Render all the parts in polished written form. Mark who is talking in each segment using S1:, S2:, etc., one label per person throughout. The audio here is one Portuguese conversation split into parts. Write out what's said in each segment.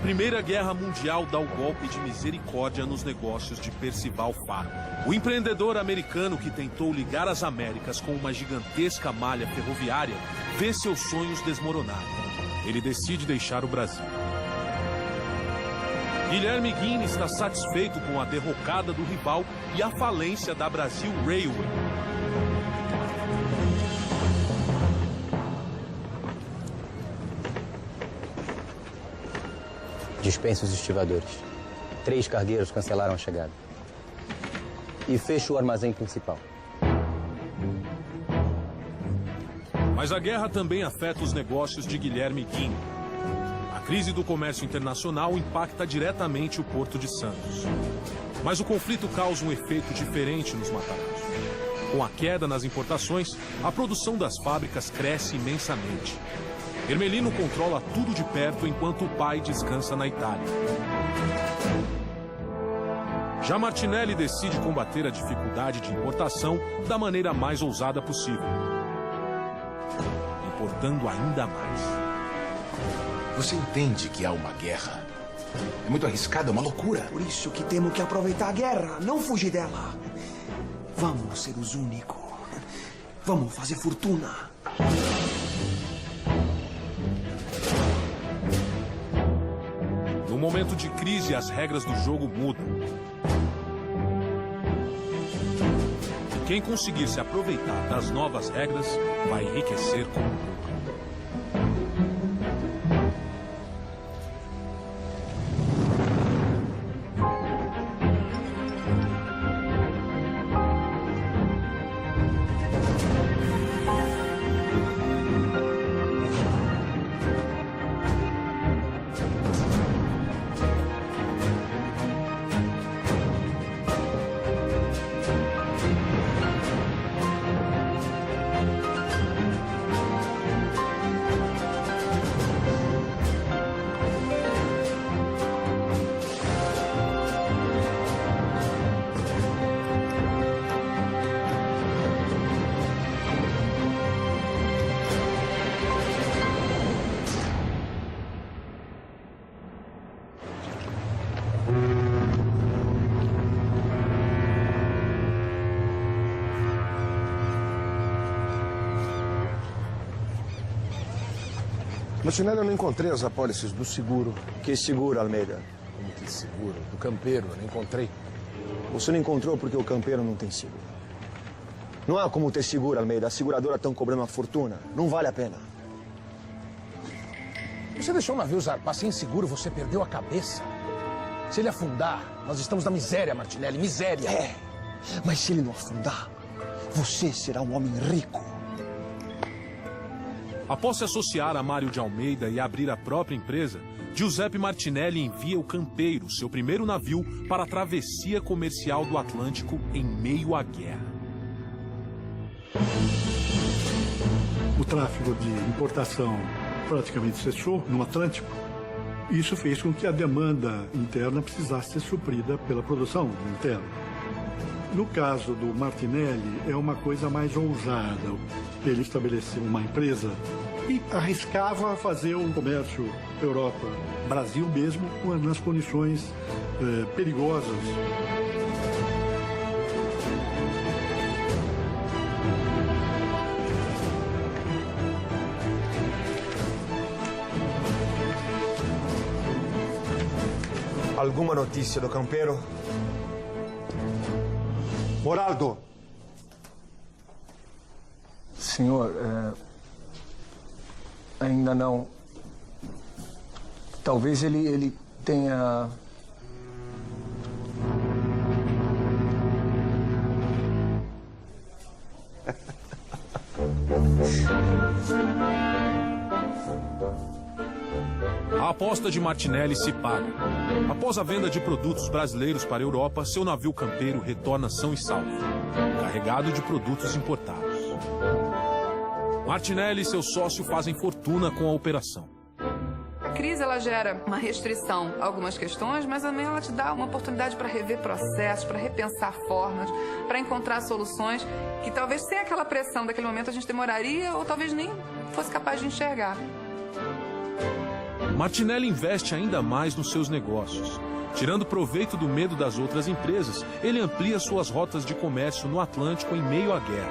S1: Primeira Guerra Mundial dá o golpe de misericórdia nos negócios de Percival Fargo. O empreendedor americano que tentou ligar as Américas com uma gigantesca malha ferroviária vê seus sonhos desmoronar. Ele decide deixar o Brasil. Guilherme Guin está satisfeito com a derrocada do rival e a falência da Brasil Railway.
S2: Dispense os estivadores. 3 cargueiros cancelaram a chegada. E feche o armazém principal.
S1: Mas a guerra também afeta os negócios de Guilherme Guin. A crise do comércio internacional impacta diretamente o Porto de Santos. Mas o conflito causa um efeito diferente nos Matarazos. Com a queda nas importações, a produção das fábricas cresce imensamente. Ermelino controla tudo de perto enquanto o pai descansa na Itália. Já Martinelli decide combater a dificuldade de importação da maneira mais ousada possível, importando ainda mais.
S3: Você entende que há uma guerra? É muito arriscado, é uma loucura.
S4: Por isso que temos que aproveitar a guerra, não fugir dela. Vamos ser os únicos. Vamos fazer fortuna.
S1: No momento de crise, as regras do jogo mudam. E quem conseguir se aproveitar das novas regras vai enriquecer como nunca.
S5: Martinelli, eu não encontrei as apólices do seguro.
S6: Que seguro, Almeida?
S5: Como que seguro? Do campeiro, eu não encontrei.
S6: Você não encontrou porque o campeiro não tem seguro. Não há como ter seguro, Almeida. As seguradoras estão cobrando uma fortuna. Não vale a pena.
S5: Você deixou o navio zarpar sem seguro, você perdeu a cabeça. Se ele afundar, nós estamos na miséria, Martinelli, miséria.
S6: É, mas se ele não afundar, você será um homem rico.
S1: Após se associar a Mário de Almeida e abrir a própria empresa, Giuseppe Martinelli envia o Campeiro, seu primeiro navio, para a travessia comercial do Atlântico em meio à guerra.
S7: O tráfego de importação praticamente cessou no Atlântico. Isso fez com que a demanda interna precisasse ser suprida pela produção interna. No caso do Martinelli, é uma coisa mais ousada. Ele estabeleceu uma empresa e arriscava fazer um comércio Europa-Brasil mesmo nas condições perigosas.
S6: Alguma notícia do campeiro? Moraldo!
S8: Senhor, ainda não. Talvez ele tenha...
S1: A aposta de Martinelli se paga. Após a venda de produtos brasileiros para a Europa, seu navio Campeiro retorna são e salvo, carregado de produtos importados. Martinelli e seu sócio fazem fortuna com a operação.
S9: A crise ela gera uma restrição a algumas questões, mas também ela te dá uma oportunidade para rever processos, para repensar formas, para encontrar soluções que talvez sem aquela pressão daquele momento a gente demoraria ou talvez nem fosse capaz de enxergar.
S1: Martinelli investe ainda mais nos seus negócios. Tirando proveito do medo das outras empresas, ele amplia suas rotas de comércio no Atlântico em meio à guerra.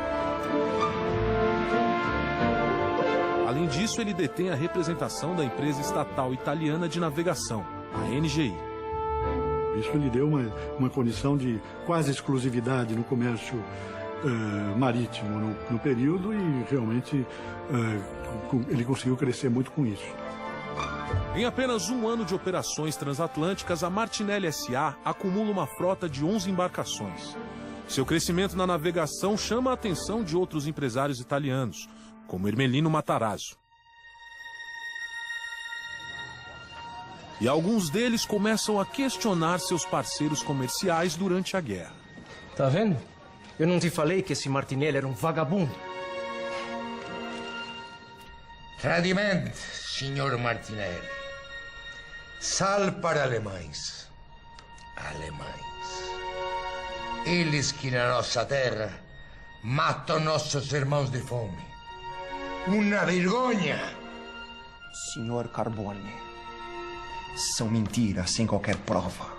S1: Além disso, ele detém a representação da empresa estatal italiana de navegação, a NGI.
S7: Isso lhe deu uma condição de quase exclusividade no comércio marítimo no período e realmente ele conseguiu crescer muito com isso.
S1: Em apenas um ano de operações transatlânticas, a Martinelli S.A. acumula uma frota de 11 embarcações. Seu crescimento na navegação chama a atenção de outros empresários italianos, como Ermelino Matarazzo. E alguns deles começam a questionar seus parceiros comerciais durante a guerra.
S10: Tá vendo? Eu não te falei que esse Martinelli era um vagabundo.
S11: Tradimento, signor Martinelli. Sal para alemães. Alemães. Eles que na nossa terra matam nossos irmãos de fome. Uma vergonha.
S4: Senhor Carbone, são mentiras sem qualquer prova.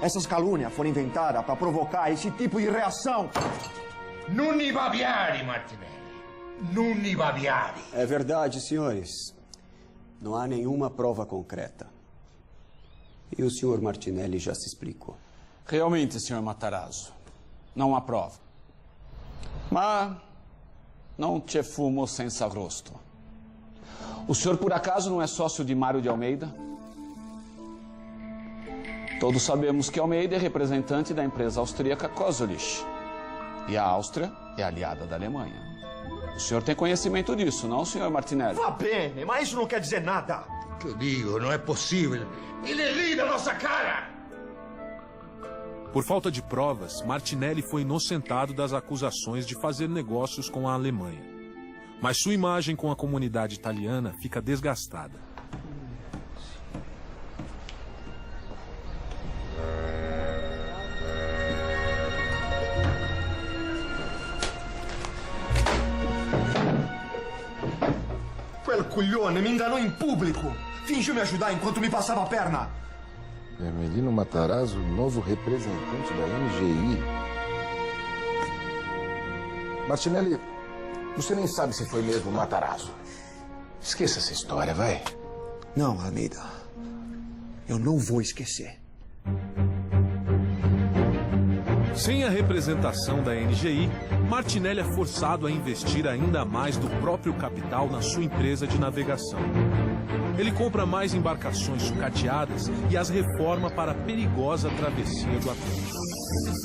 S4: Essas calúnias foram inventadas para provocar esse tipo de reação.
S11: Non ibabiari, Martinelli. Non ibabiari.
S12: É verdade, senhores. Não há nenhuma prova concreta. E o senhor Martinelli já se explicou.
S13: Realmente, senhor Matarazzo, não há prova. Mas não te fumo senza rosto. O senhor, por acaso, não é sócio de Mário de Almeida? Todos sabemos que Almeida é representante da empresa austríaca Kozulich. E a Áustria é aliada da Alemanha. O senhor tem conhecimento disso, não, senhor Martinelli?
S4: Va bene, mas isso não quer dizer nada.
S11: O que eu digo, não é possível. Ele ri da nossa cara.
S1: Por falta de provas, Martinelli foi inocentado das acusações de fazer negócios com a Alemanha. Mas sua imagem com a comunidade italiana fica desgastada.
S4: Quel coglione me enganou em público. Fingiu me ajudar enquanto me passava a perna.
S3: Ermelino Matarazzo, novo representante da NGI. Martinelli, você nem sabe se foi mesmo Matarazzo. Esqueça essa história, vai.
S4: Não, Almeida. Eu não vou esquecer.
S1: Sem a representação da NGI, Martinelli é forçado a investir ainda mais do próprio capital na sua empresa de navegação. Ele compra mais embarcações sucateadas e as reforma para a perigosa travessia do Atlântico.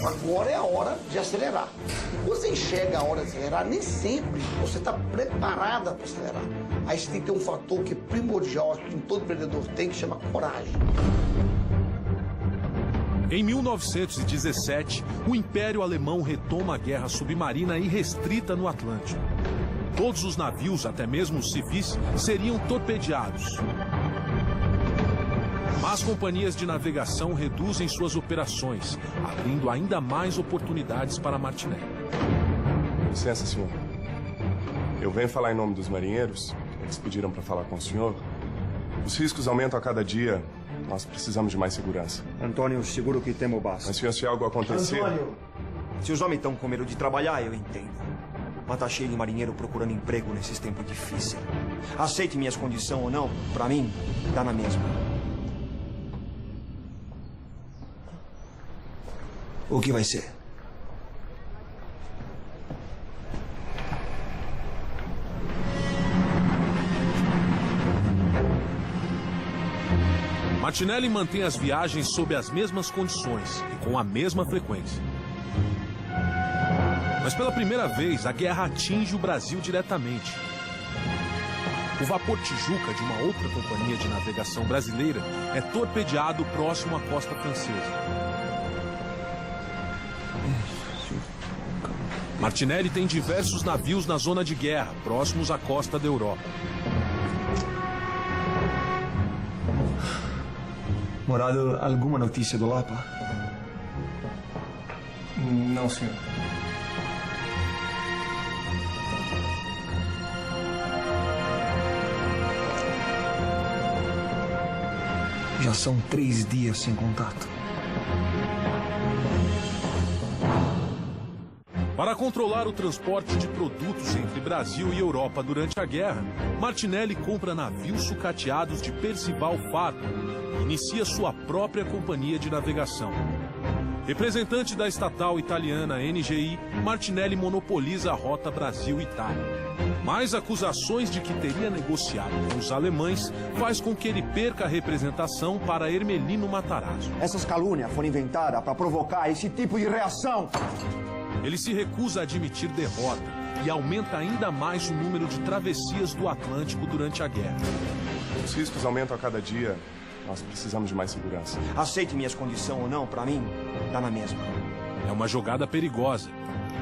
S14: Agora é a hora de acelerar. Você enxerga a hora de acelerar, nem sempre você está preparada para acelerar. Aí você tem que ter um fator que é primordial, que todo empreendedor tem, que chama coragem.
S1: Em 1917, o Império Alemão retoma a guerra submarina irrestrita no Atlântico. Todos os navios, até mesmo os civis, seriam torpedeados. Mas companhias de navegação reduzem suas operações, abrindo ainda mais oportunidades para Martinelli.
S15: Licença, senhor. Eu venho falar em nome dos marinheiros. Eles pediram para falar com o senhor. Os riscos aumentam a cada dia. Nós precisamos de mais segurança.
S4: Antônio, seguro que temo basta.
S15: Mas, senhor, se algo acontecer...
S4: Antônio! Se os homens estão com medo de trabalhar, eu entendo. Mas tá cheio de marinheiro procurando emprego nesses tempos difíceis. Aceite minhas condições ou não, pra mim, dá na mesma. O que vai ser?
S1: Martinelli mantém as viagens sob as mesmas condições e com a mesma frequência. Mas pela primeira vez, a guerra atinge o Brasil diretamente. O vapor Tijuca, de uma outra companhia de navegação brasileira, é torpedeado próximo à costa francesa. Martinelli tem diversos navios na zona de guerra, próximos à costa da Europa.
S4: Morado, alguma notícia do Lapa?
S8: Não, senhor. Já são 3 dias sem contato.
S1: Para controlar o transporte de produtos entre Brasil e Europa durante a guerra, Martinelli compra navios sucateados de Percival Fargo e inicia sua própria companhia de navegação. Representante da estatal italiana NGI, Martinelli monopoliza a rota Brasil-Itália. Mas acusações de que teria negociado com os alemães faz com que ele perca a representação para Ermelino Matarazzo.
S4: Essas calúnias foram inventadas para provocar esse tipo de reação.
S1: Ele se recusa a admitir derrota e aumenta ainda mais o número de travessias do Atlântico durante a guerra.
S15: Os riscos aumentam a cada dia. Nós precisamos de mais segurança.
S4: Aceite minhas condições ou não, para mim, dá na mesma.
S1: É uma jogada perigosa.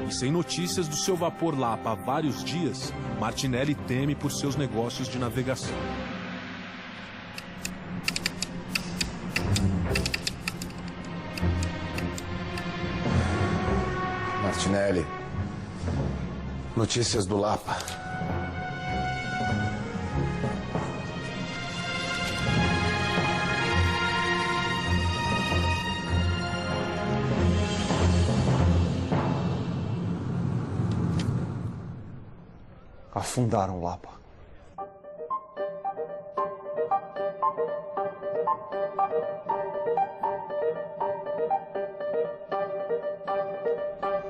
S1: E sem notícias do seu vapor Lapa há vários dias, Martinelli teme por seus negócios de navegação.
S3: Martinelli, notícias do Lapa.
S6: Afundaram o Lapa.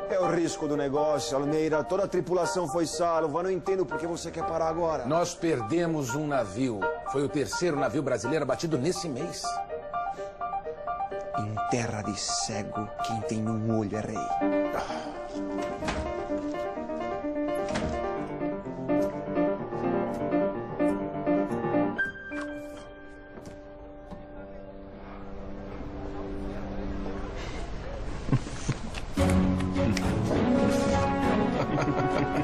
S6: É o risco do negócio, Almeida. Toda a tripulação foi salva. Não entendo por que você quer parar agora.
S5: Nós perdemos um navio. Foi o 3º navio brasileiro abatido nesse mês.
S6: Em terra de cego, quem tem um olho é rei.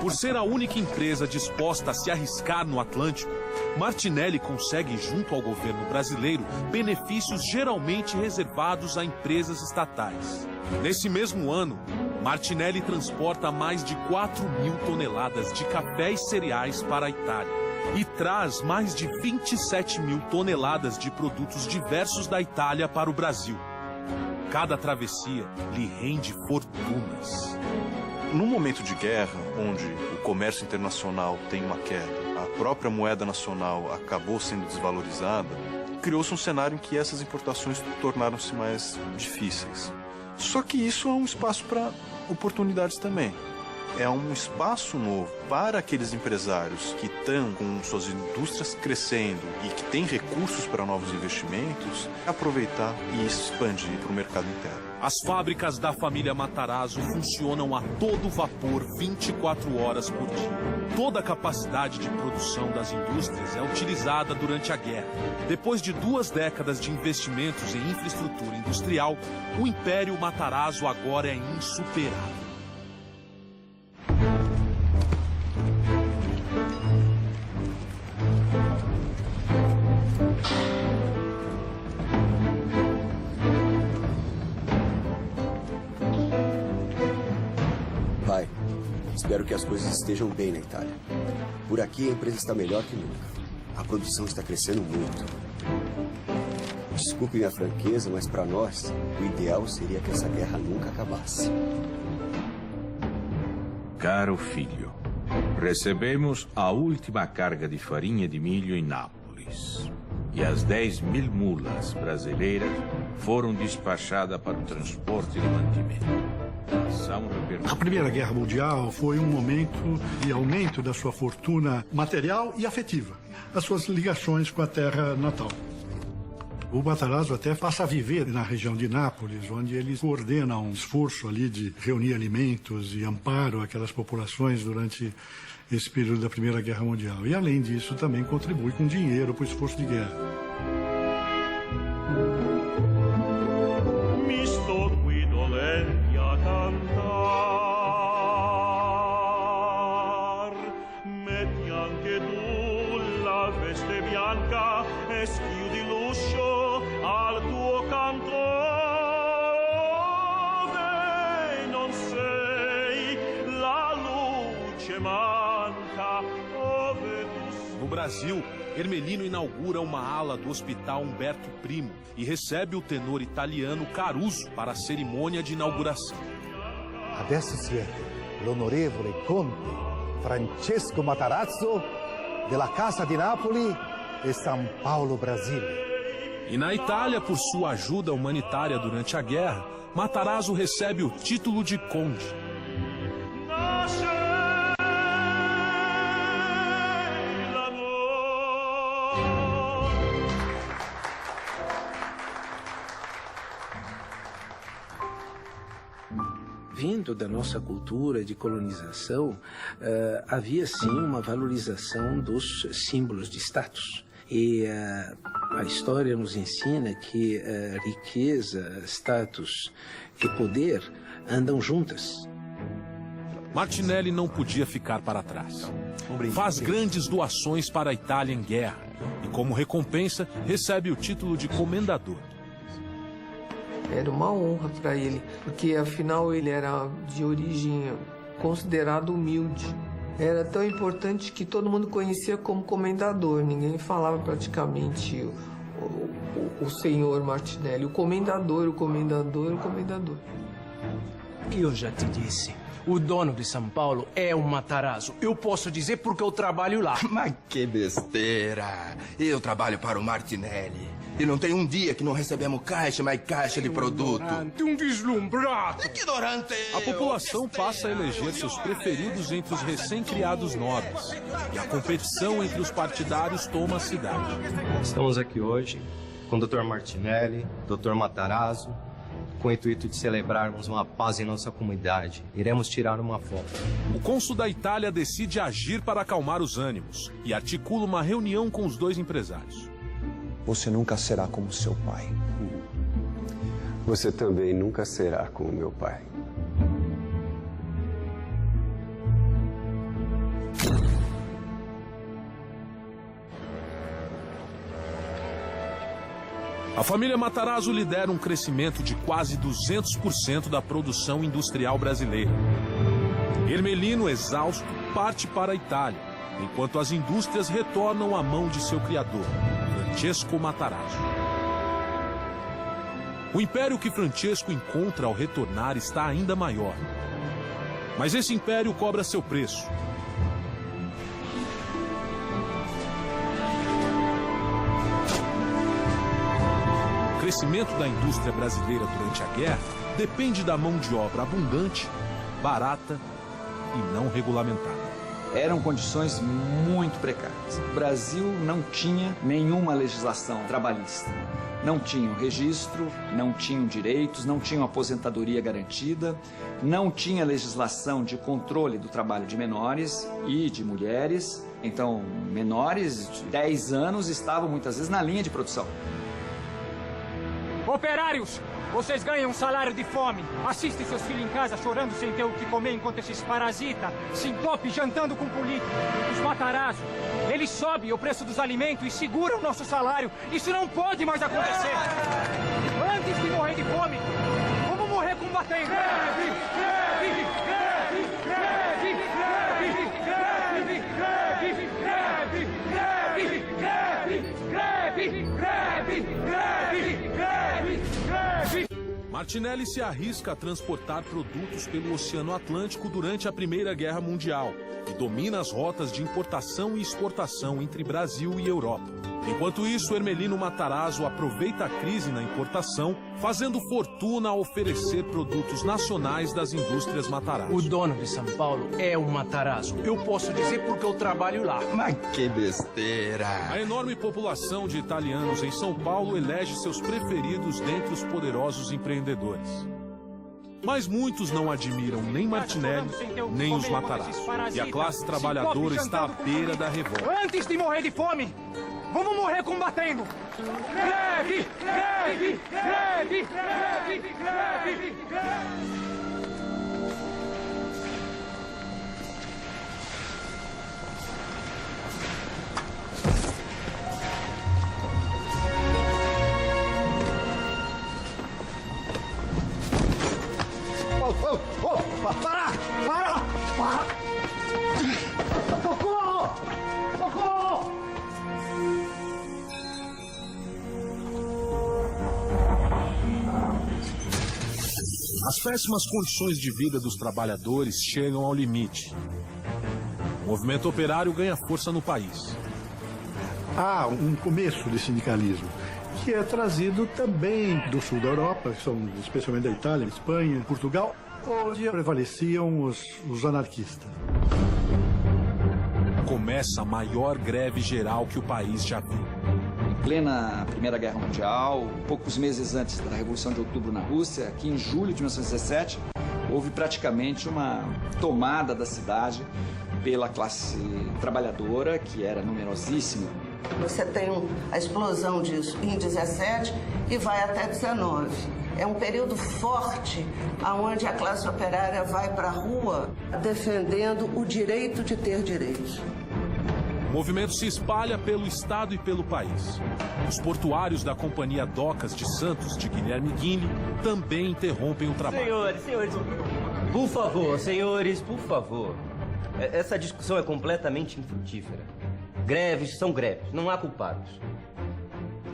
S1: Por ser a única empresa disposta a se arriscar no Atlântico, Martinelli consegue, junto ao governo brasileiro, benefícios geralmente reservados a empresas estatais. Nesse mesmo ano, Martinelli transporta mais de 4.000 toneladas de café e cereais para a Itália e traz mais de 27.000 toneladas de produtos diversos da Itália para o Brasil. Cada travessia lhe rende fortunas.
S16: Num momento de guerra, onde o comércio internacional tem uma queda, a própria moeda nacional acabou sendo desvalorizada, criou-se um cenário em que essas importações tornaram-se mais difíceis. Só que isso é um espaço para oportunidades também. É um espaço novo para aqueles empresários que estão com suas indústrias crescendo e que têm recursos para novos investimentos, aproveitar e expandir para o mercado interno.
S1: As fábricas da família Matarazzo funcionam a todo vapor 24 horas por dia. Toda a capacidade de produção das indústrias é utilizada durante a guerra. Depois de 2 décadas de investimentos em infraestrutura industrial, o Império Matarazzo agora é insuperável.
S12: Pai, espero que as coisas estejam bem na Itália. Por aqui a empresa está melhor que nunca. A produção está crescendo muito. Desculpe minha franqueza, mas para nós, o ideal seria que essa guerra nunca acabasse.
S17: Caro filho, recebemos a última carga de farinha de milho em Nápoles. E as 10.000 mulas brasileiras foram despachadas para o transporte de mantimento.
S7: A Primeira Guerra Mundial foi um momento de aumento da sua fortuna material e afetiva, as suas ligações com a terra natal. O Matarazzo até passa a viver na região de Nápoles, onde ele coordena um esforço ali de reunir alimentos e amparo àquelas populações durante esse período da Primeira Guerra Mundial. E, além disso, também contribui com dinheiro para o esforço de guerra.
S1: No Brasil, Ermelino inaugura uma ala do Hospital Umberto Primo e recebe o tenor italiano Caruso para a cerimônia de inauguração.
S18: Adesso siete l'onorevole Conte Francesco Matarazzo della Casa di Napoli e São Paulo, Brasília.
S1: E na Itália, por sua ajuda humanitária durante a guerra, Matarazzo recebe o título de conde.
S19: Vindo da nossa cultura de colonização, havia sim uma valorização dos símbolos de status. E a história nos ensina que riqueza, status e poder andam juntas.
S1: Martinelli não podia ficar para trás. Faz grandes doações para a Itália em guerra e, como recompensa, recebe o título de comendador.
S20: Era uma honra para ele, porque afinal ele era de origem considerado humilde. Era tão importante que todo mundo conhecia como comendador. Ninguém falava praticamente o senhor Martinelli, o comendador, o comendador, o comendador.
S10: Eu já te disse, o dono de São Paulo é um Matarazzo. Eu posso dizer porque eu trabalho lá.
S21: Mas que besteira! Eu trabalho para o Martinelli. E não tem um dia que não recebemos caixa, mais caixa de produto.
S10: Um deslumbrado.
S21: Ignorante!
S1: A população passa a eleger seus preferidos entre os recém-criados nobres. E a competição entre os partidários toma a cidade.
S22: Estamos aqui hoje com o Dr. Martinelli, Dr. Matarazzo, com o intuito de celebrarmos uma paz em nossa comunidade. Iremos tirar uma foto.
S1: O cônsul da Itália decide agir para acalmar os ânimos e articula uma reunião com os dois empresários.
S6: Você nunca será como seu pai.
S12: Você também nunca será como meu pai.
S1: A família Matarazzo lidera um crescimento de quase 200% da produção industrial brasileira. Ermelino, exausto, parte para a Itália, enquanto as indústrias retornam à mão de seu criador, Francesco Matarazzo. O império que Francesco encontra ao retornar está ainda maior. Mas esse império cobra seu preço. O crescimento da indústria brasileira durante a guerra depende da mão de obra abundante, barata e não regulamentada.
S23: Eram condições muito precárias. O Brasil não tinha nenhuma legislação trabalhista. Não tinham registro, não tinham direitos, não tinham aposentadoria garantida, não tinha legislação de controle do trabalho de menores e de mulheres. Então, menores de 10 anos estavam muitas vezes na linha de produção.
S24: Operários, vocês ganham um salário de fome. Assistem seus filhos em casa chorando sem ter o que comer enquanto esses parasitas se entopem jantando com políticos. Os Matarazzo, eles sobem o preço dos alimentos e seguram o nosso salário. Isso não pode mais acontecer. Antes de morrer de fome, vamos morrer combatendo. Greve! Greve! Greve! Greve! Greve! Greve! Greve! Greve! Greve! Greve! Greve! Greve!
S1: Martinelli se arrisca a transportar produtos pelo Oceano Atlântico durante a Primeira Guerra Mundial e domina as rotas de importação e exportação entre Brasil e Europa. Enquanto isso, Ermelino Matarazzo aproveita a crise na importação, fazendo fortuna a oferecer produtos nacionais das indústrias Matarazzo.
S10: O dono de São Paulo é um Matarazzo. Eu posso dizer porque eu trabalho lá.
S21: Mas que besteira!
S1: A enorme população de italianos em São Paulo elege seus preferidos dentre os poderosos empreendedores. Mas muitos não admiram nem Martinelli, nem os Matarazzo. E a classe trabalhadora está à beira da revolta.
S24: Antes de morrer de fome, vamos morrer combatendo! Greve! Greve! Greve! Greve! Greve! Greve!
S14: Para! Para! Para! Socorro! Socorro!
S1: As péssimas condições de vida dos trabalhadores chegam ao limite. O movimento operário ganha força no país.
S7: Há um começo de sindicalismo que é trazido também do sul da Europa, que são especialmente da Itália, Espanha, Portugal, onde prevaleciam os anarquistas.
S1: Começa a maior greve geral que o país já viu.
S23: Em plena Primeira Guerra Mundial, poucos meses antes da Revolução de Outubro na Rússia, aqui em julho de 1917, houve praticamente uma tomada da cidade pela classe trabalhadora, que era numerosíssima.
S2: Você tem a explosão disso em 17 e vai até 19. É um período forte onde a classe operária vai para a rua defendendo o direito de ter direitos.
S1: O movimento se espalha pelo estado e pelo país. Os portuários da Companhia Docas de Santos, de Guilherme Guinle, também interrompem o trabalho.
S9: Senhores, por favor. Essa discussão é completamente infrutífera. Greves são greves, não há culpados.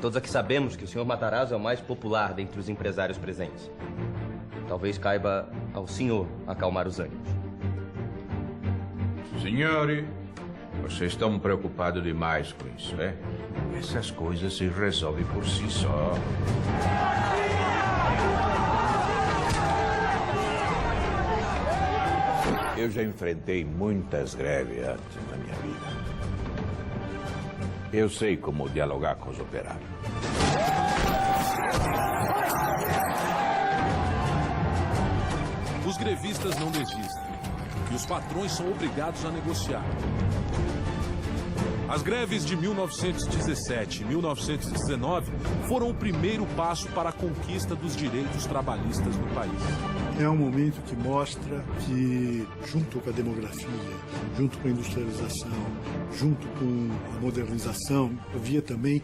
S9: Todos aqui sabemos que o senhor Matarazzo é o mais popular dentre os empresários presentes. Talvez caiba ao senhor acalmar os ânimos.
S17: Senhores, vocês estão preocupados demais com isso, é? Essas coisas se resolvem por si só. Eu já enfrentei muitas greves antes na minha vida. Eu sei como dialogar com os operários.
S1: Os grevistas não desistem e os patrões são obrigados a negociar. As greves de 1917 e 1919 foram o primeiro passo para a conquista dos direitos trabalhistas no país.
S7: É um momento que mostra que, junto com a demografia, junto com a industrialização, junto com a modernização, havia também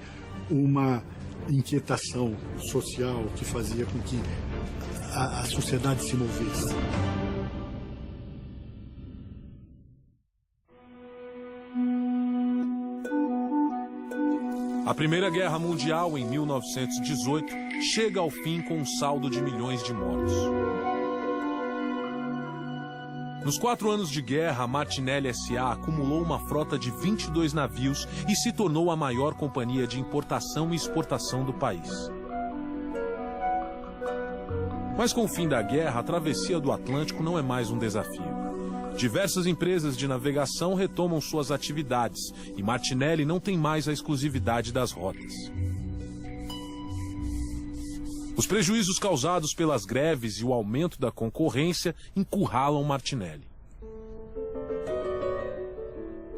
S7: uma inquietação social que fazia com que a sociedade se movesse.
S1: A Primeira Guerra Mundial, em 1918, chega ao fim com um saldo de milhões de mortos. Nos 4 anos de guerra, a Martinelli S.A. acumulou uma frota de 22 navios e se tornou a maior companhia de importação e exportação do país. Mas com o fim da guerra, a travessia do Atlântico não é mais um desafio. Diversas empresas de navegação retomam suas atividades e Martinelli não tem mais a exclusividade das rotas. Os prejuízos causados pelas greves e o aumento da concorrência encurralam Martinelli.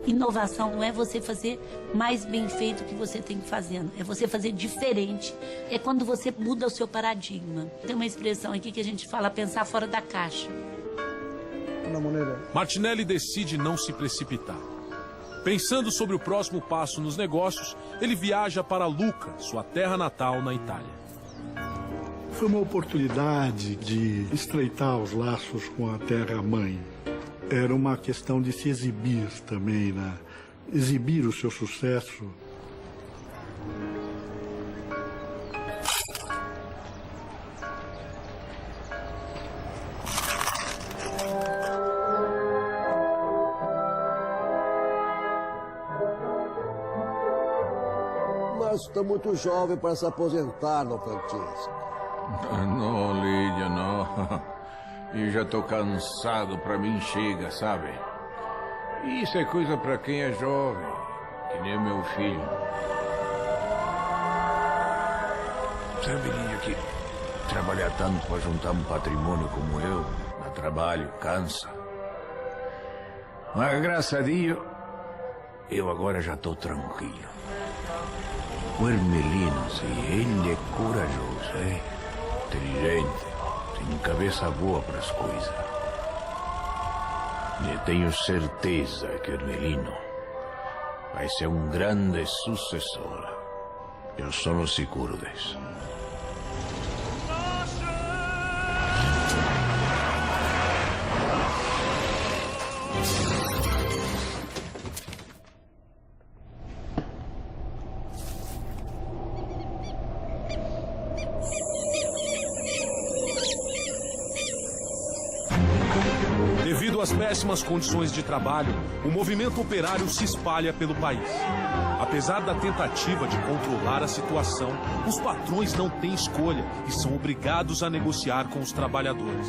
S11: Inovação não é você fazer mais bem feito que você tem fazendo, é você fazer diferente. É quando você muda o seu paradigma. Tem uma expressão aqui que a gente fala pensar fora da caixa.
S1: Martinelli decide não se precipitar. Pensando sobre o próximo passo nos negócios, ele viaja para Lucca, sua terra natal na Itália.
S7: Foi uma oportunidade de estreitar os laços com a terra-mãe. Era uma questão de se exibir também, né? Exibir o seu sucesso.
S13: Mas está muito jovem para se aposentar, não, Francesco?
S17: Não, Lídia, não. Eu já estou cansado, para mim chega, sabe? Isso é coisa para quem é jovem, que nem o meu filho. Sabe, Lídia, que trabalhar tanto para juntar um patrimônio como eu, dá trabalho, cansa. Mas, graças a Deus, eu agora já estou tranquilo. O Ermelino, ele é corajoso, inteligente, tem cabeça boa para as coisas. E tenho certeza que o Ermelino vai ser um grande sucessor. Eu sou seguro disso.
S1: Devido às péssimas condições de trabalho, o movimento operário se espalha pelo país. Apesar da tentativa de controlar a situação, os patrões não têm escolha e são obrigados a negociar com os trabalhadores.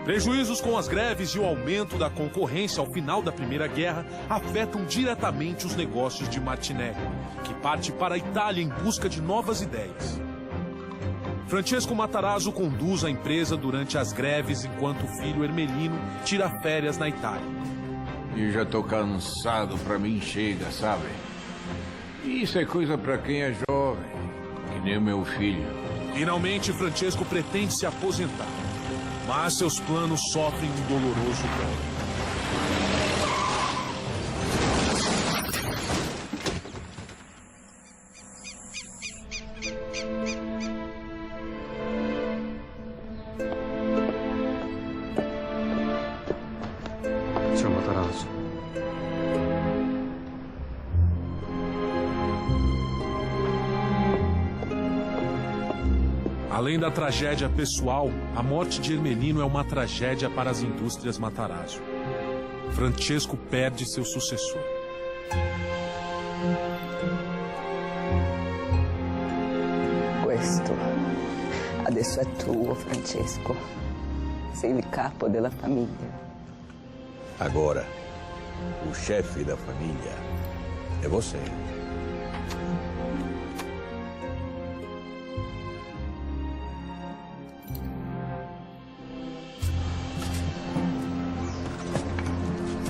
S1: Prejuízos com as greves e o aumento da concorrência ao final da Primeira Guerra afetam diretamente os negócios de Martinelli, que parte para a Itália em busca de novas ideias. Francesco Matarazzo conduz a empresa durante as greves enquanto o filho Ermelino tira férias na Itália.
S17: Eu já tô cansado, pra mim chega, sabe? Isso é coisa pra quem é jovem, que nem o meu filho.
S1: Finalmente, Francesco pretende se aposentar, mas seus planos sofrem um doloroso golpe.
S22: Sr. Matarazzo.
S1: Além da tragédia pessoal, a morte de Ermelino é uma tragédia para as indústrias Matarazzo. Francesco perde seu sucessor.
S3: Questo adesso è tuo, Francesco. Sei il capo della famiglia.
S17: Agora, o chefe da família é você.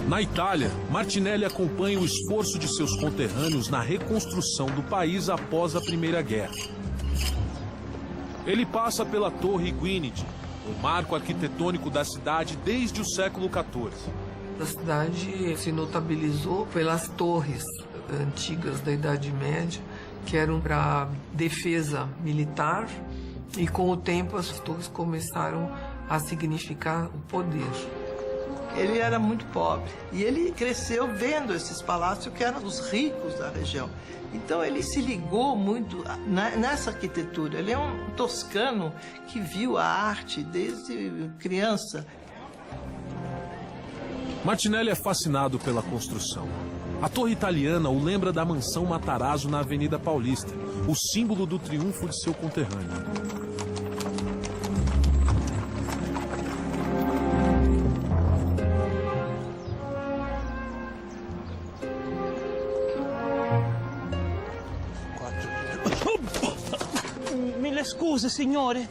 S1: Na Itália, Martinelli acompanha o esforço de seus conterrâneos na reconstrução do país após a Primeira Guerra. Ele passa pela Torre Gwynedd, o marco arquitetônico da cidade desde o século XIV.
S20: A cidade se notabilizou pelas torres antigas da Idade Média, que eram para defesa militar, e com o tempo as torres começaram a significar o poder.
S4: Ele era muito pobre e ele cresceu vendo esses palácios que eram os ricos da região. Então ele se ligou muito nessa arquitetura. Ele é um toscano que viu a arte desde criança.
S1: Martinelli é fascinado pela construção. A torre italiana o lembra da mansão Matarazzo na Avenida Paulista, o símbolo do triunfo de seu conterrâneo.
S8: Mille scuse, signore.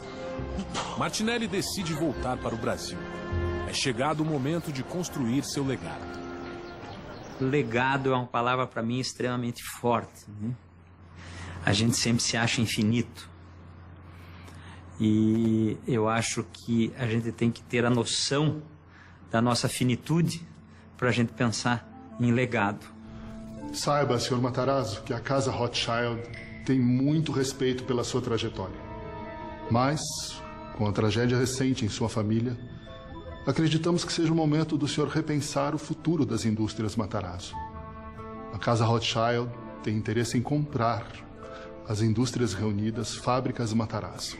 S1: Martinelli decide voltar para o Brasil. É chegado o momento de construir seu legado.
S15: Legado é uma palavra para mim extremamente forte, né? A gente sempre se acha infinito. E eu acho que a gente tem que ter a noção da nossa finitude para a gente pensar em legado.
S25: Saiba, Sr. Matarazzo, que a Casa Rothschild tem muito respeito pela sua trajetória. Mas, com a tragédia recente em sua família, acreditamos que seja o momento do senhor repensar o futuro das indústrias Matarazzo. A Casa Rothschild tem interesse em comprar as indústrias reunidas Fábricas Matarazzo.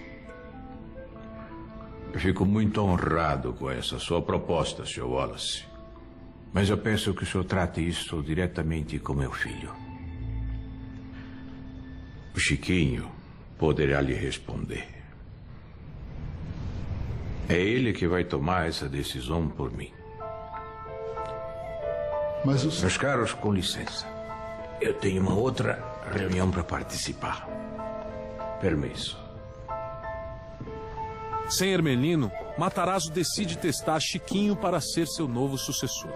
S17: Eu fico muito honrado com essa sua proposta, Sr. Wallace. Mas eu penso que o senhor trate isso diretamente com meu filho. O Chiquinho poderá lhe responder. É ele que vai tomar essa decisão por mim.
S25: Mas os...
S17: Meus caros, com licença. Eu tenho uma outra reunião para participar. Permisso.
S1: Sem Ermelino, Matarazzo decide testar Chiquinho para ser seu novo sucessor.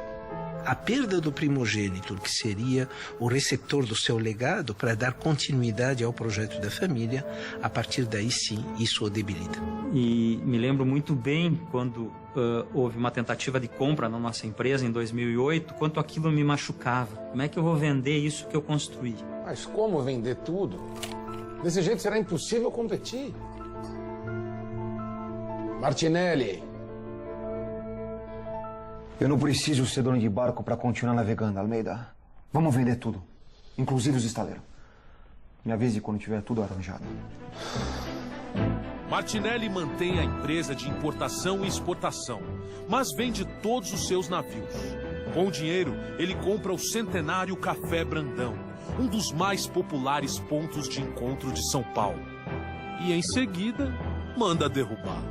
S19: A perda do primogênito, que seria o receptor do seu legado para dar continuidade ao projeto da família, a partir daí sim, isso o debilita.
S15: E me lembro muito bem quando houve uma tentativa de compra na nossa empresa em 2008, quanto aquilo me machucava. Como é que eu vou vender isso que eu construí?
S5: Mas como vender tudo? Desse jeito será impossível competir. Martinelli.
S6: Eu não preciso ser dono de barco para continuar navegando, Almeida. Vamos vender tudo, inclusive os estaleiros. Me avise quando tiver tudo arranjado.
S1: Martinelli mantém a empresa de importação e exportação, mas vende todos os seus navios. Com o dinheiro, ele compra o centenário Café Brandão, um dos mais populares pontos de encontro de São Paulo. E em seguida, manda derrubar.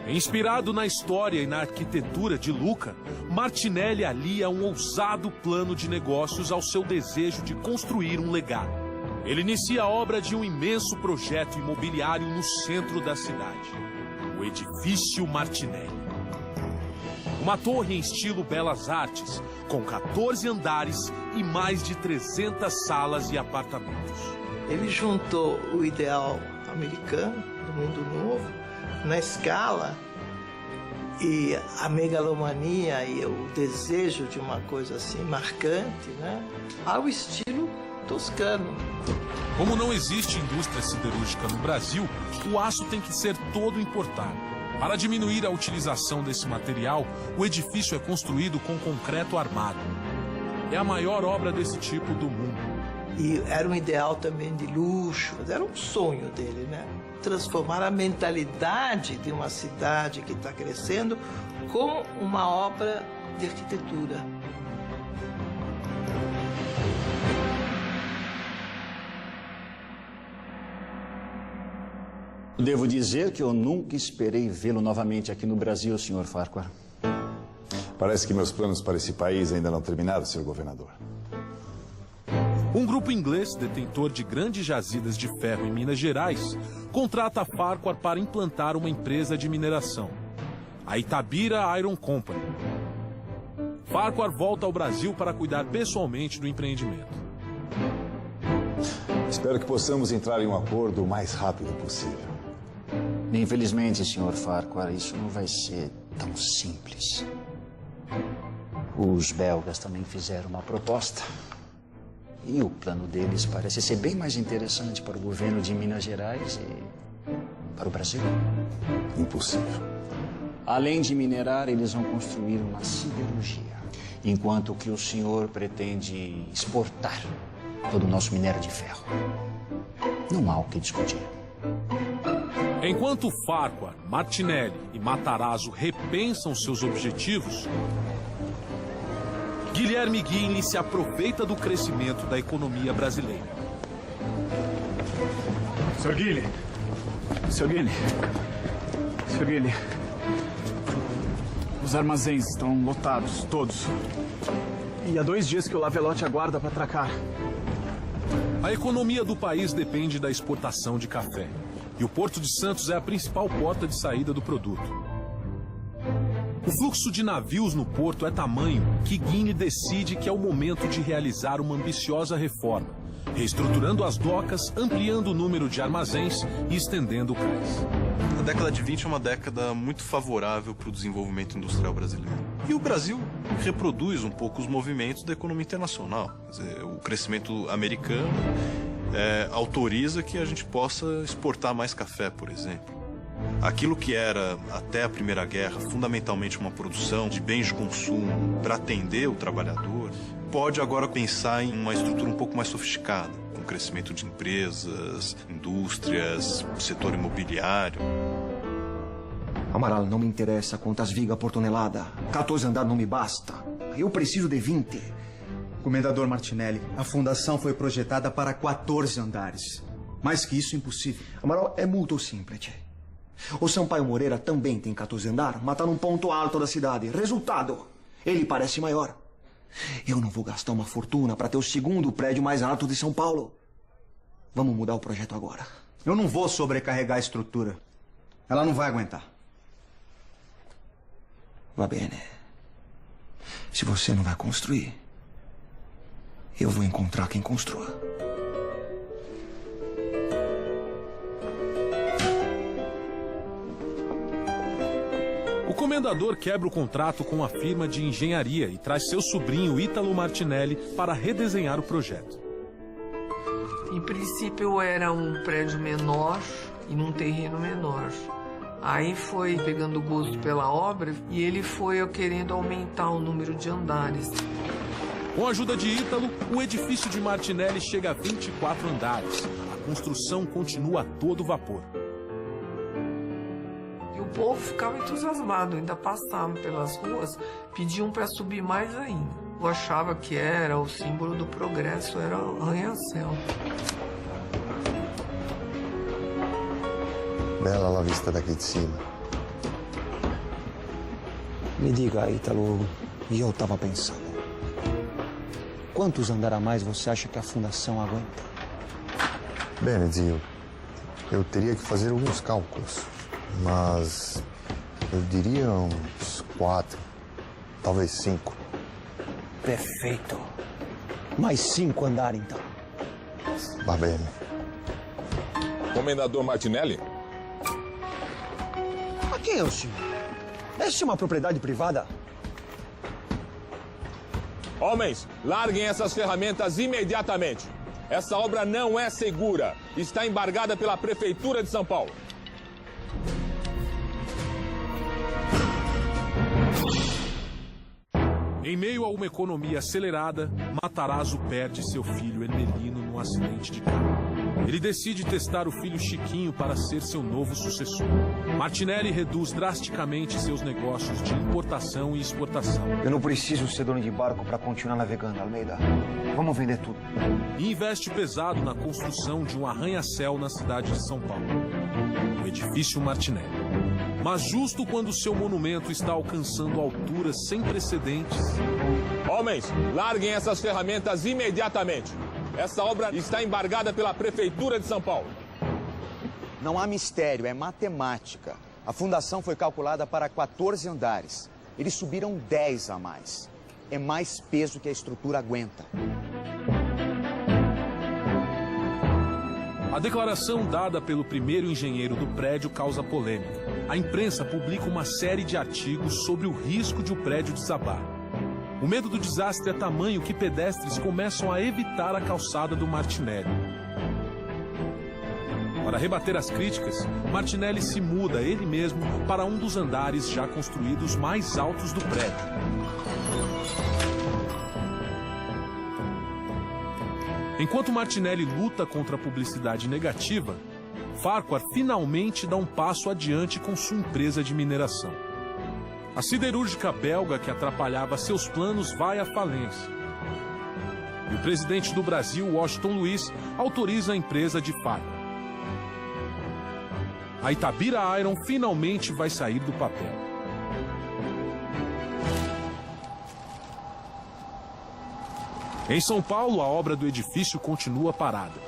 S1: Inspirado na história e na arquitetura de Lucca, Martinelli alia um ousado plano de negócios ao seu desejo de construir um legado. Ele inicia a obra de um imenso projeto imobiliário no centro da cidade, o Edifício Martinelli. Uma torre em estilo Belas Artes, com 14 andares e mais de 300 salas e apartamentos.
S4: Ele juntou o ideal americano, do mundo novo, na escala, e a megalomania e o desejo de uma coisa assim marcante, né, ao estilo toscano.
S1: Como não existe indústria siderúrgica no Brasil, o aço tem que ser todo importado. Para diminuir a utilização desse material, o edifício é construído com concreto armado. É a maior obra desse tipo do mundo.
S4: E era um ideal também de luxo, era um sonho dele, né? Transformar a mentalidade de uma cidade que está crescendo como uma obra de arquitetura.
S10: Devo dizer que eu nunca esperei vê-lo novamente aqui no Brasil, Sr. Farquhar.
S12: Parece que meus planos para esse país ainda não terminaram, Sr. Governador.
S1: Um grupo inglês, detentor de grandes jazidas de ferro em Minas Gerais, contrata Farquhar para implantar uma empresa de mineração, a Itabira Iron Company. Farquhar volta ao Brasil para cuidar pessoalmente do empreendimento.
S12: Espero que possamos entrar em um acordo o mais rápido possível.
S10: Infelizmente, Sr. Farquhar, isso não vai ser tão simples. Os belgas também fizeram uma proposta. E o plano deles parece ser bem mais interessante para o governo de Minas Gerais e para o Brasil.
S12: Impossível.
S10: Além de minerar, eles vão construir uma siderurgia, enquanto que o senhor pretende exportar todo o nosso minério de ferro. Não há o que discutir.
S1: Enquanto Farquhar, Martinelli e Matarazzo repensam seus objetivos, Guilherme Guinle se aproveita do crescimento da economia brasileira.
S16: Sr. Guinle. Sr. Guinle. Sr. Guinle. Os armazéns estão lotados, todos. E há 2 dias que o Lavelotte aguarda para atracar.
S1: A economia do país depende da exportação de café. E o Porto de Santos é a principal porta de saída do produto. O fluxo de navios no porto é tamanho que Guinle decide que é o momento de realizar uma ambiciosa reforma, reestruturando as docas, ampliando o número de armazéns e estendendo o cais.
S18: A década de 20 é uma década muito favorável para o desenvolvimento industrial brasileiro. E o Brasil reproduz um pouco os movimentos da economia internacional. Quer dizer, o crescimento americano autoriza que a gente possa exportar mais café, por exemplo. Aquilo que era, até a Primeira Guerra, fundamentalmente uma produção de bens de consumo para atender o trabalhador, pode agora pensar em uma estrutura um pouco mais sofisticada, com crescimento de empresas, indústrias, setor imobiliário.
S21: Amaral, não me interessa quantas vigas por tonelada. 14 andares não me basta. Eu preciso de 20.
S26: Comendador Martinelli, a fundação foi projetada para 14 andares. Mais que isso, impossível.
S21: Amaral, é muito simples. O Sampaio Moreira também tem 14 andares, mas está num ponto alto da cidade. Resultado, ele parece maior. Eu não vou gastar uma fortuna para ter o segundo prédio mais alto de São Paulo. Vamos mudar o projeto agora.
S26: Eu não vou sobrecarregar a estrutura. Ela não vai aguentar.
S21: Va bene. Se você não vai construir, eu vou encontrar quem construa.
S1: O comendador quebra o contrato com a firma de engenharia e traz seu sobrinho Ítalo Martinelli para redesenhar o projeto.
S20: Em princípio era um prédio menor e num terreno menor. Aí foi pegando gosto pela obra e ele foi querendo aumentar o número de andares.
S1: Com a ajuda de Ítalo, o edifício de Martinelli chega a 24 andares. A construção continua a todo vapor.
S20: E o povo ficava entusiasmado, ainda passavam pelas ruas, pediam para subir mais ainda. Eu achava que era o símbolo do progresso, era o arranha-céu.
S6: Bela a vista daqui de cima.
S21: Me diga, Ítalo, e eu tava pensando. Quantos andares a mais você acha que a fundação aguenta?
S6: Bene, zio, eu teria que fazer alguns cálculos, mas eu diria uns 4, talvez 5.
S21: Perfeito. Mais 5 andares, então.
S6: Va bene.
S2: Comendador Martinelli?
S21: A quem é o senhor? Esta é uma propriedade privada?
S2: Homens, larguem essas ferramentas imediatamente. Essa obra não é segura. Está embargada pela Prefeitura de São Paulo.
S1: Em meio a uma economia acelerada, Matarazzo perde seu filho Ermelino num acidente de carro. Ele decide testar o filho Chiquinho para ser seu novo sucessor. Martinelli reduz drasticamente seus negócios de importação e exportação.
S21: Eu não preciso ser dono de barco para continuar navegando, Almeida. Vamos vender tudo.
S1: E investe pesado na construção de um arranha-céu na cidade de São Paulo, o edifício Martinelli. Mas justo quando seu monumento está alcançando alturas sem precedentes...
S2: Homens, larguem essas ferramentas imediatamente. Essa obra está embargada pela Prefeitura de São Paulo.
S9: Não há mistério, é matemática. A fundação foi calculada para 14 andares. Eles subiram 10 a mais. É mais peso que a estrutura aguenta.
S1: A declaração dada pelo primeiro engenheiro do prédio causa polêmica. A imprensa publica uma série de artigos sobre o risco de o prédio desabar. O medo do desastre é tamanho que pedestres começam a evitar a calçada do Martinelli. Para rebater as críticas, Martinelli se muda ele mesmo para um dos andares já construídos mais altos do prédio. Enquanto Martinelli luta contra a publicidade negativa, Farquhar finalmente dá um passo adiante com sua empresa de mineração. A siderúrgica belga que atrapalhava seus planos vai à falência. E o presidente do Brasil, Washington Luiz, autoriza a empresa de Farquhar. A Itabira Iron finalmente vai sair do papel. Em São Paulo, a obra do edifício continua parada.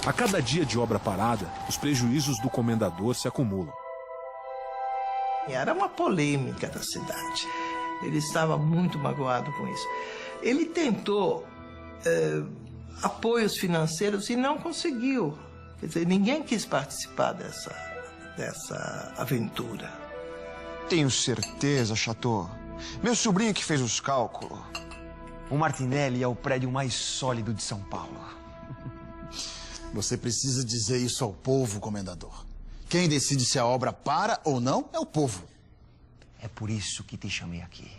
S1: A cada dia de obra parada, os prejuízos do comendador se acumulam.
S4: Era uma polêmica da cidade. Ele estava muito magoado com isso. Ele tentou apoios financeiros e não conseguiu. Quer dizer, ninguém quis participar dessa aventura.
S21: Tenho certeza, Chateau. Meu sobrinho que fez os cálculos. O Martinelli é o prédio mais sólido de São Paulo.
S11: Você precisa dizer isso ao povo, comendador. Quem decide se a obra para ou não é o povo.
S21: É por isso que te chamei aqui.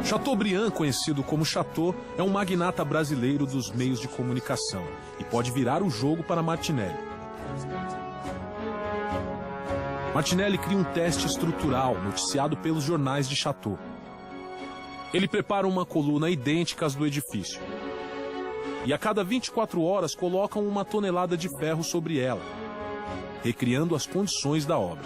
S1: Chateaubriand, conhecido como Chateau, é um magnata brasileiro dos meios de comunicação e pode virar o jogo para Martinelli. Martinelli cria um teste estrutural noticiado pelos jornais de Chateau. Ele prepara uma coluna idêntica às do edifício. E a cada 24 horas colocam uma tonelada de ferro sobre ela, recriando as condições da obra.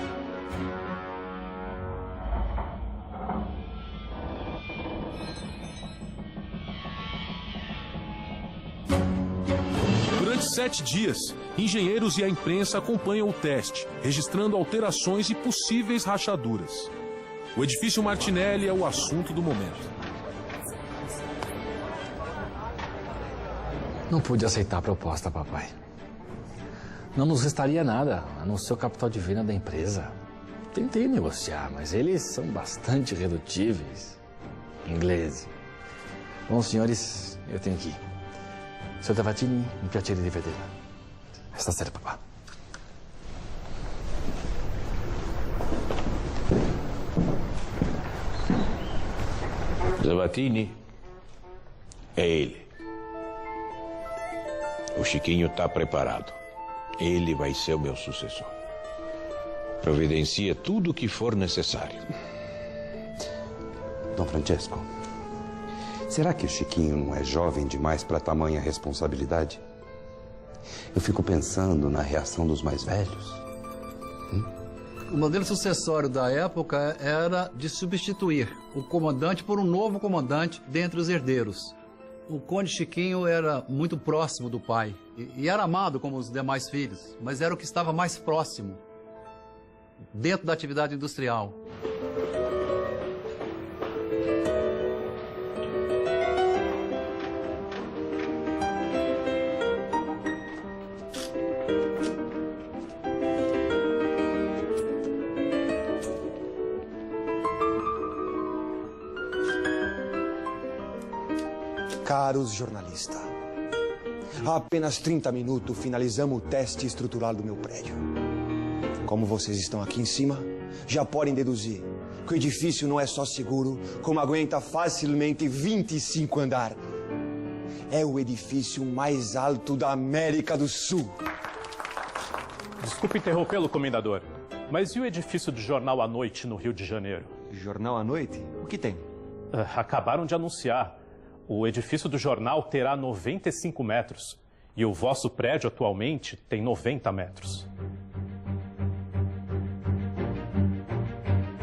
S1: Durante 7 dias, engenheiros e a imprensa acompanham o teste, registrando alterações e possíveis rachaduras. O edifício Martinelli é o assunto do momento.
S14: Não pude aceitar a proposta, papai. Não nos restaria nada, a não ser o capital de venda da empresa. Tentei negociar, mas eles são bastante redutíveis. Ingleses. Bom, senhores, eu tenho que ir. Sr. Tavatini, un piacere di vederla. Stasera, papà.
S17: Tavatini é ele. O Chiquinho está preparado. Ele vai ser o meu sucessor. Providencia tudo o que for necessário.
S3: Dom Francesco, será que o Chiquinho não é jovem demais para tamanha responsabilidade? Eu fico pensando na reação dos mais velhos.
S7: O modelo sucessório da época era de substituir o comandante por um novo comandante dentre os herdeiros. O Conde Chiquinho era muito próximo do pai e era amado como os demais filhos, mas era o que estava mais próximo dentro da atividade industrial.
S21: Caros jornalistas, há apenas 30 minutos finalizamos o teste estrutural do meu prédio. Como vocês estão aqui em cima, já podem deduzir que o edifício não é só seguro, como aguenta facilmente 25 andares. É o edifício mais alto da América do Sul.
S13: Desculpe interrompê-lo, comendador, mas e o edifício do Jornal à Noite no Rio de Janeiro?
S21: Jornal à Noite? O que tem?
S13: Acabaram de anunciar. O edifício do jornal terá 95 metros e o vosso prédio atualmente tem 90 metros.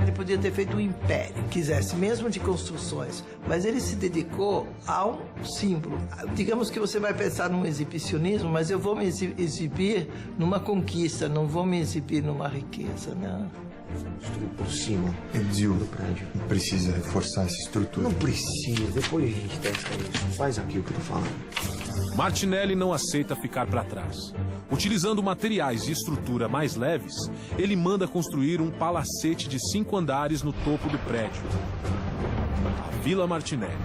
S4: Ele podia ter feito um império, quisesse mesmo de construções, mas ele se dedicou a um símbolo. Digamos que você vai pensar num exibicionismo, mas eu vou me exibir numa conquista, não vou me exibir numa riqueza, não.
S21: Construir por cima. Edziu, do prédio. Precisa reforçar essa estrutura. Não precisa, depois a gente testa isso. Faz aqui o que eu tô falando.
S1: Martinelli não aceita ficar para trás. Utilizando materiais e estrutura mais leves, ele manda construir um palacete de 5 andares no topo do prédio. A Vila Martinelli.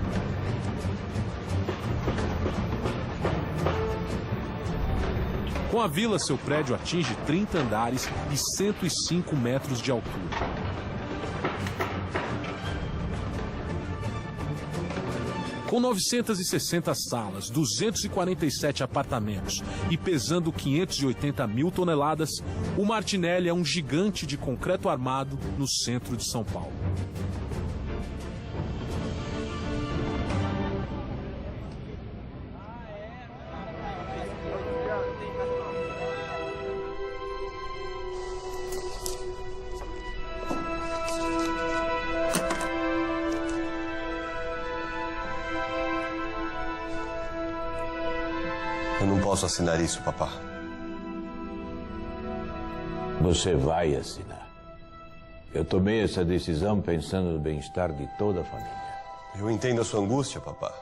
S1: Com a vila, seu prédio atinge 30 andares e 105 metros de altura. Com 960 salas, 247 apartamentos e pesando 580 mil toneladas, o Martinelli é um gigante de concreto armado no centro de São Paulo.
S3: Eu não posso assinar isso, papá.
S17: Você vai assinar. Eu tomei essa decisão pensando no bem-estar de toda a família.
S3: Eu entendo a sua angústia, papá.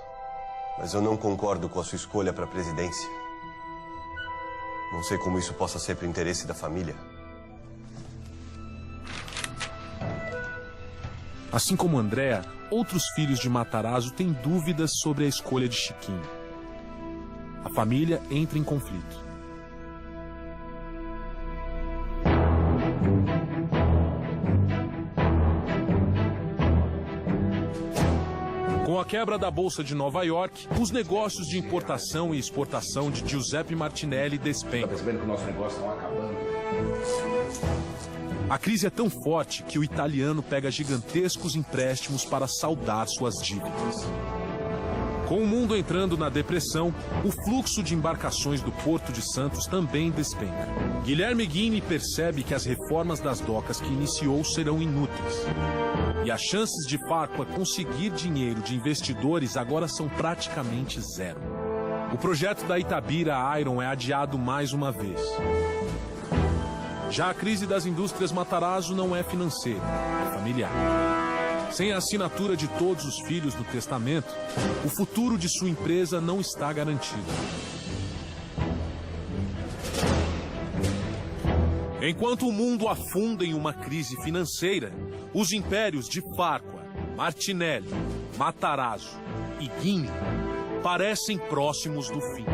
S3: Mas eu não concordo com a sua escolha para a presidência. Não sei como isso possa ser para o interesse da família.
S1: Assim como Andréa, outros filhos de Matarazzo têm dúvidas sobre a escolha de Chiquinho. A família entra em conflito. Com a quebra da Bolsa de Nova York, os negócios de importação e exportação de Giuseppe Martinelli despencam.
S5: Tá percebendo que o nosso negócio está acabando?
S1: A crise é tão forte que o italiano pega gigantescos empréstimos para saldar suas dívidas. Com o mundo entrando na depressão, o fluxo de embarcações do Porto de Santos também despenca. Guilherme Ghini percebe que as reformas das docas que iniciou serão inúteis. E as chances de Farquhar conseguir dinheiro de investidores agora são praticamente zero. O projeto da Itabira Iron é adiado mais uma vez. Já a crise das indústrias Matarazzo não é financeira, é familiar. Sem a assinatura de todos os filhos no testamento, o futuro de sua empresa não está garantido. Enquanto o mundo afunda em uma crise financeira, os impérios de Farquhar, Martinelli, Matarazzo e Ghini parecem próximos do fim.